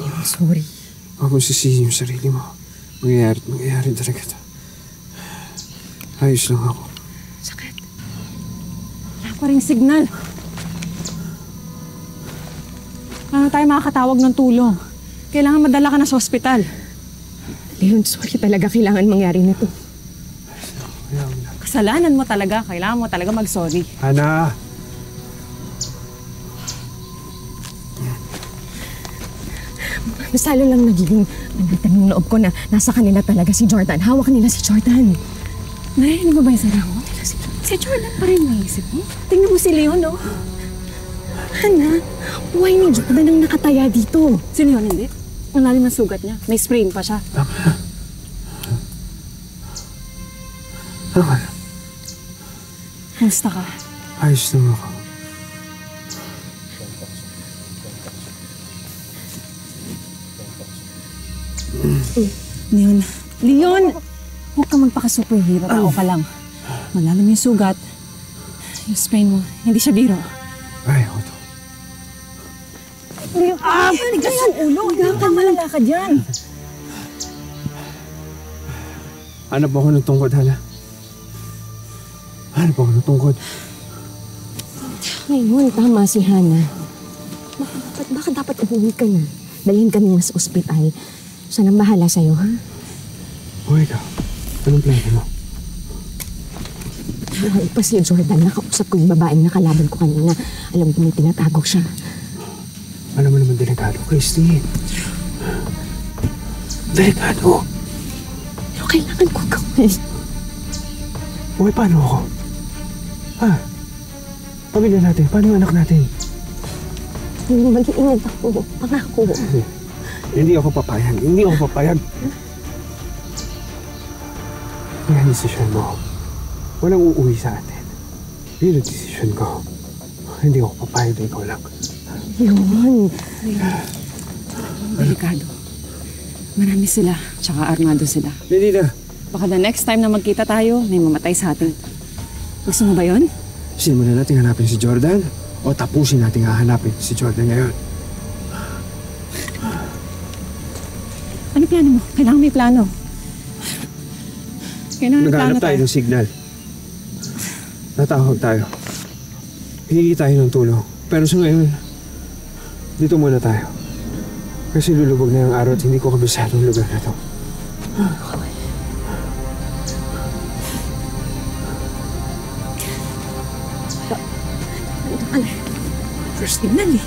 I'm sorry. Huwag mong sisihin yung sarili mo. Mangyayari talaga ito. Ayos lang ako. Sakit. Wala pa rin signal. Paano tayo makakatawag ng tulong? Kailangan madala ka na sa ospital. Leon, sorry talaga. Kailangan mangyari na to. Kasalanan mo talaga. Kailangan mo talaga mag-sorry. Hana! Mas lalo lang nagiging nandito ng loob ko na nasa kanila talaga si Jordan. Hawak nila si Jordan. Narinig mo ba yung sarang mo? Si Jordan pa rin naisip mo. Tingnan mo si Leon, no? Hana, buhay ni Jordan ang nakataya dito. Si Leon hindi. Ang lalim ng sugat niya. May sprain pa siya. Ano ka? Kumusta ka? Ayos lang ako. Leon! Huwag ka magpaka-superhero. Tao ka lang. Malalim yung sugat. Yung sprain mo. Hindi siya biro. Ay, ako to. Leon, nagdas yung ulo. Hanggang ka malala ka dyan. Hanap ako ng tungkod, Hana. Hanap ako ng tungkod. Ngayon, tama si Hana. Baka dapat umuwi ka na. Dalhin ka na sa ospital. Saan ang bahala sa'yo, ha? O ikaw, anong plano mo? Buhay pa si Jordan. Nakausap ko yung babaeng nakalaban ko kanina. Alam ko may tinatago siya. Alam mo naman delikado, Christy. Delikado. Pero kailangan ko gawin. Uy, paano ako? Ha? Pamilya natin, paano yung anak natin? Mag-iingat ako. Pangako. Hindi ako papayag. Hindi ako papayag. Yan desisyon mo. Walang uuwi sa atin. Yun ang desisyon ko. Hindi ako papayag na ikaw lang. Yun. Delikado. Marami sila. Tsaka armado sila. Hindi na. Baka the next time na magkita tayo, may mamatay sa atin. Gusto mo ba yun? Simulan natin hanapin si Jordan o tapusin natin hahanapin si Jordan ngayon. Ano plano mo? Kailangan may plano. Kailangan may plano Naghanap tayo ng signal. Natawag tayo. Hihingi tayo ng tulong. Pero sa ngayon, dito muna tayo. Kasi lulubog na yung araw at hindi ko kabisado ang lugar na to. First signal eh.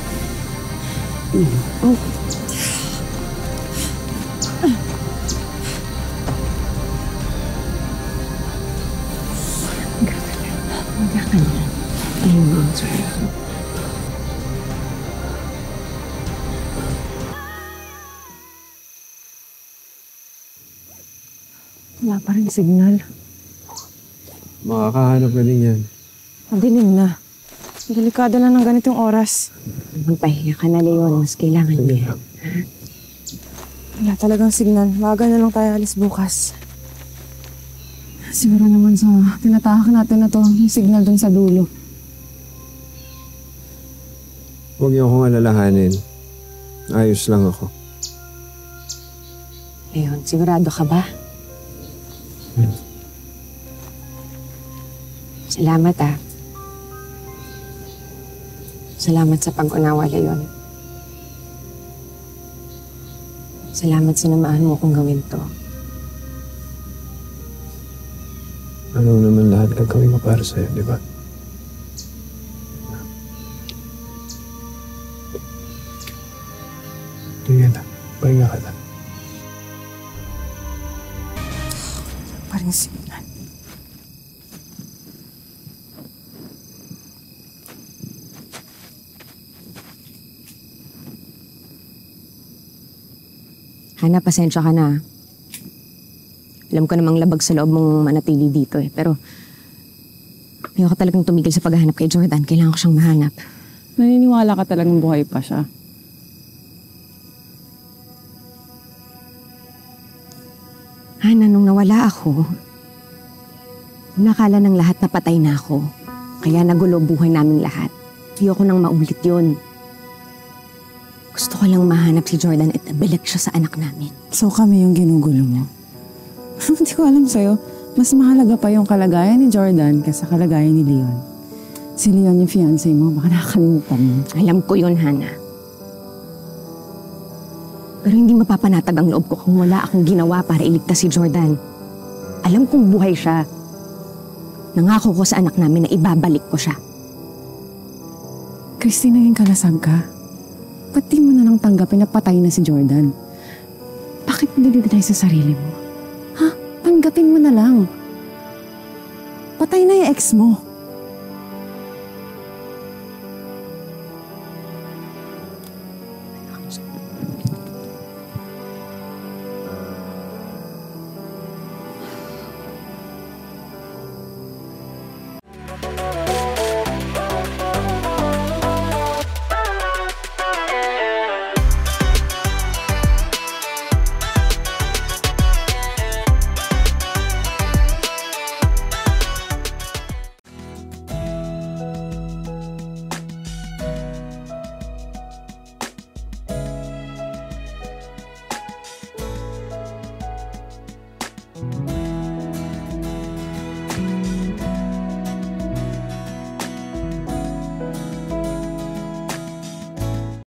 Wala pa rin signal. Makakahanap ka din yan. Madilim na. Delikado na ng ganitong oras. Magpahinga ka na, Leon. Mas kailangan niya. Wala talagang signal. Maaga na lang tayo alis bukas. Siguro naman sa tinatahak natin na to yung signal dun sa dulo. Huwag niyo akong alalahanin. Ayos lang ako. Leon, sigurado ka ba? Salamat, ah. Salamat sa pag-unawa, Leon. Salamat sa namahan mo kung gawin to. Ano naman lahat gagawin ko para sa'yo, di ba? Tingnan na. Pahinga ka na. Parang signal. Hana, pasensya ka na. Alam ko namang labag sa loob mong manatili dito eh. Pero ayoko talagang tumigil sa paghahanap kay Jordan. Kailangan ko siyang mahanap. Naniniwala ka talagang buhay pa siya. Hana, nung nawala ako, nakala ng lahat na patay na ako. Kaya nagulo buhay naming lahat. Ayoko nang maulit yun. Gusto ko lang mahanap si Jordan at nabalik siya sa anak namin. So kami yung ginugulo mo? Hindi ko alam sa'yo. Mas mahalaga pa yung kalagayan ni Jordan kaysa kalagayan ni Leon. Si Leon yung fiancé mo, baka nakakalimutan mo. Alam ko yun, Hana. Pero hindi mapapanatag ang loob ko kung wala akong ginawa para iligtas si Jordan. Alam kong buhay siya. Nangako ko sa anak namin na ibabalik ko siya. Christy, naging kalasag ka. Ba't di mo na lang tanggapin na patay na si Jordan? Bakit mo dinideny sa sarili mo? Ha? Tanggapin mo na lang. Patay na yung ex mo.